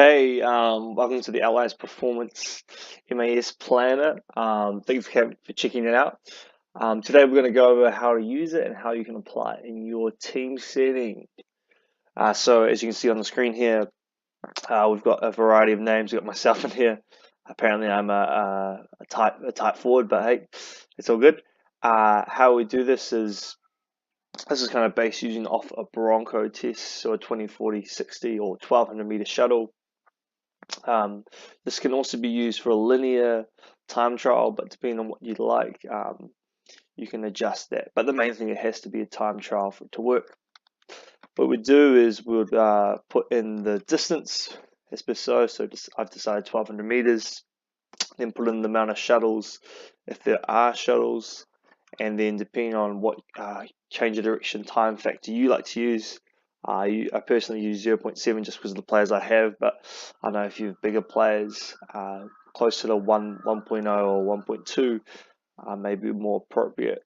Hey, welcome to the Allies Performance MAS Planner. Thanks for checking it out. Today we're going to go over how to use it and how you can apply it in your team setting. So as you can see on the screen here, we've got a variety of names. We've got myself in here. Apparently I'm a type forward, but hey, it's all good. How we do this is kind of based using off a Bronco test, so a 20, 40, 60 or 1200 meter shuttle. This can also be used for a linear time trial, but depending on what you'd like, you can adjust that. But the main thing, it has to be a time trial for it to work. What we do is we'll put in the distance as per so. I've decided 1200 meters, then put in the amount of shuttles, if there are shuttles, and then depending on what change of direction time factor you like to use. I personally use 0.7 just because of the players I have, but I know if you have bigger players, closer to 1.0 or 1.2 may be more appropriate.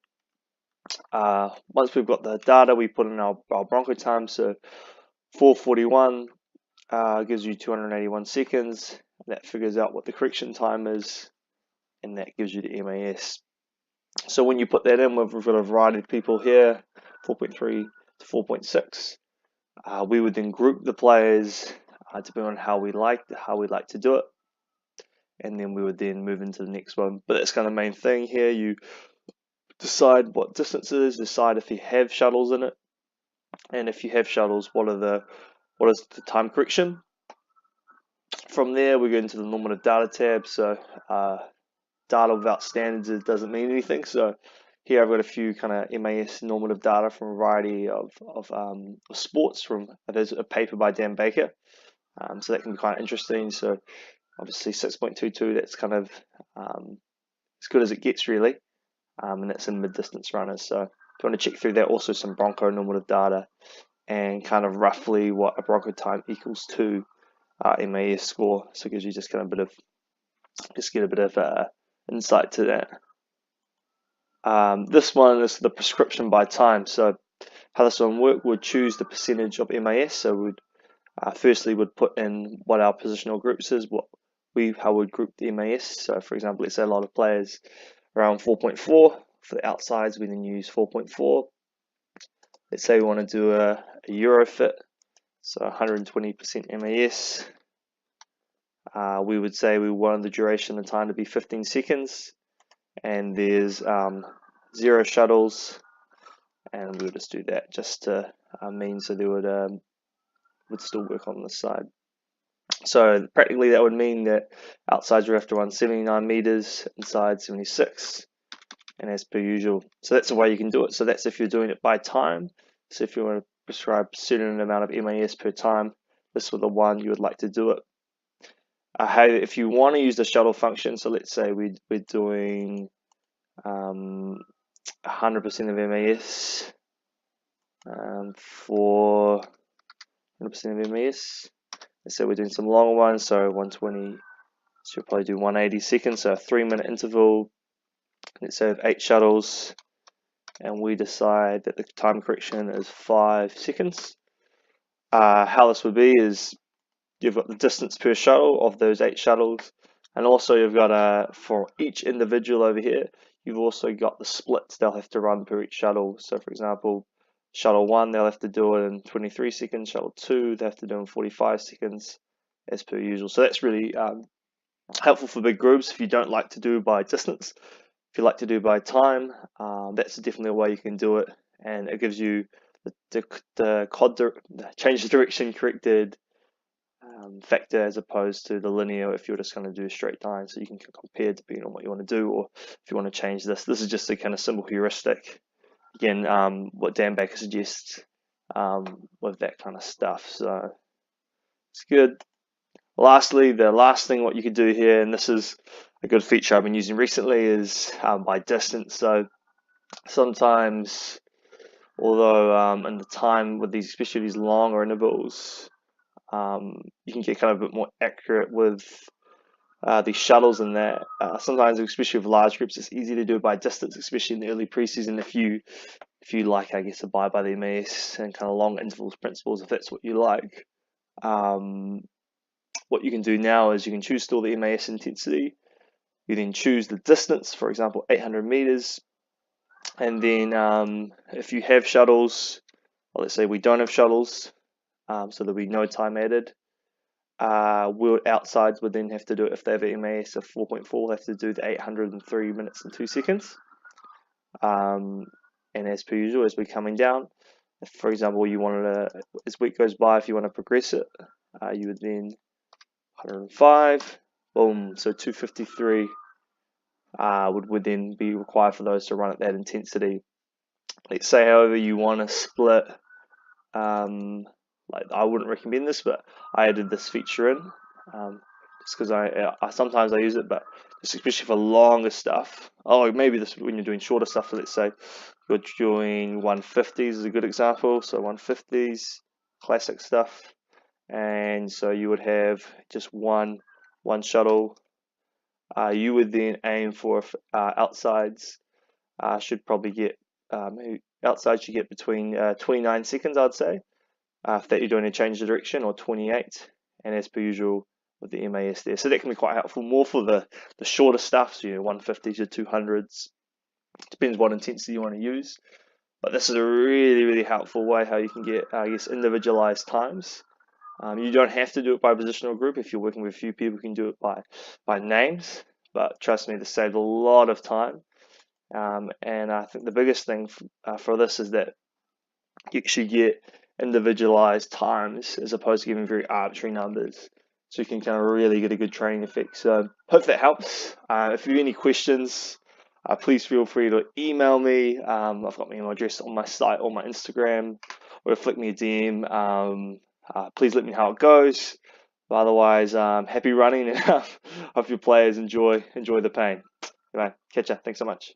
Once we've got the data, we put in our Bronco time, so 441 gives you 281 seconds. That figures out what the correction time is, and that gives you the MAS. So when you put that in, we've got a variety of people here, 4.3 to 4.6. We would then group the players depending on how we like to do it, and then we would then move into the next one. But that's kind of the main thing here. You decide what distance it is, decide if you have shuttles in it, and if you have shuttles, what is the time correction. From there, we go into the normative data tab. So data without standards, it doesn't mean anything. So here I've got a few kind of MAS normative data from a variety of sports. There's a paper by Dan Baker, so that can be kind of interesting. So obviously 6.22, that's kind of as good as it gets really, and that's in mid-distance runners. So if you want to check through that, also some Bronco normative data and kind of roughly what a Bronco time equals to MAS score. So it gives you just kind of get a bit of insight to that. This one is the prescription by time. So how this one work, we'd choose the percentage of MAS. So we'd firstly would put in what our positional groups is, how we'd group the MAS. So for example, let's say a lot of players around 4.4. For the outsides, we then use 4.4. Let's say we want to do a Eurofit, so 120% MAS. We would say we want the duration of time to be 15 seconds, and there's 0 shuttles, and we'll just do that just to mean so they would still work on this side. So practically that would mean that outsides would have to run 79 meters, inside 76, and as per usual. So that's the way you can do it. So that's if you're doing it by time. So if you want to prescribe a certain amount of MAS per time, this was the one you would like to do it. If you want to use the shuttle function, so let's say we're doing 100% of MAS for 100% of MAS. Let's say we're doing some longer ones, so 120, so you'll probably do 180 seconds, so a 3-minute interval. Let's say 8 shuttles, and we decide that the time correction is 5 seconds. How this would be is you've got the distance per shuttle of those 8 shuttles, and also you've got for each individual over here, you've also got the splits they'll have to run per each shuttle. So for example, shuttle 1, they'll have to do it in 23 seconds, shuttle 2, they have to do it in 45 seconds, as per usual. So that's really helpful for big groups if you don't like to do by distance. If you like to do by time, that's definitely a way you can do it, and it gives you the change of direction corrected factor as opposed to the linear if you're just going to do a straight line. So you can compare depending on what you want to do, or if you want to change this. This is just a kind of simple heuristic. Again, what Dan Baker suggests with that kind of stuff. So it's good. Lastly, the last thing what you could do here, and this is a good feature I've been using recently, is by distance. So sometimes, although in the time with these, especially these longer intervals, you can get kind of a bit more accurate with these shuttles and that. Sometimes, especially with large groups, it's easy to do it by distance, especially in the early preseason. If you like, I guess, abide by the MAS and kind of long intervals principles, if that's what you like. what you can do now is you can choose still the MAS intensity. You then choose the distance, for example, 800 meters. And then if you have shuttles, or let's say we don't have shuttles, so there'll be no time added. Outsides would then have to do it if they have an MAS of 4.4, we'll have to do the 803 minutes and 2 seconds. And as per usual, as we're coming down, if, for example, you wanted to, as week goes by, if you want to progress it, you would then 105, boom, so 253 would then be required for those to run at that intensity. Let's say, however, you want to split, like I wouldn't recommend this, but I added this feature in just because I sometimes I use it, but just especially for longer stuff. Oh, maybe this when you're doing shorter stuff. So let's say you're doing 150s is a good example. So 150s, classic stuff, and so you would have just one shuttle. You would then aim for outsides. Should probably get maybe outside should get between 29 seconds, I'd say, if that you're doing a change of direction, or 28, and as per usual with the MAS there. So that can be quite helpful, more for the shorter stuff, so 150s or 200s, depends what intensity you want to use. But this is a really helpful way how you can get, I guess, individualized times. You don't have to do it by positional group. If you're working with a few people, you can do it by names, but trust me, this saves a lot of time. And I think the biggest thing for this is that you actually get individualized times as opposed to giving very arbitrary numbers, so you can kind of really get a good training effect. So hope that helps. If you have any questions, please feel free to email me. I've got my email address on my site or my Instagram, or flick me a DM. Please let me know how it goes. But otherwise, happy running, and hope your players enjoy the pain. Anyway, catch ya. Thanks so much.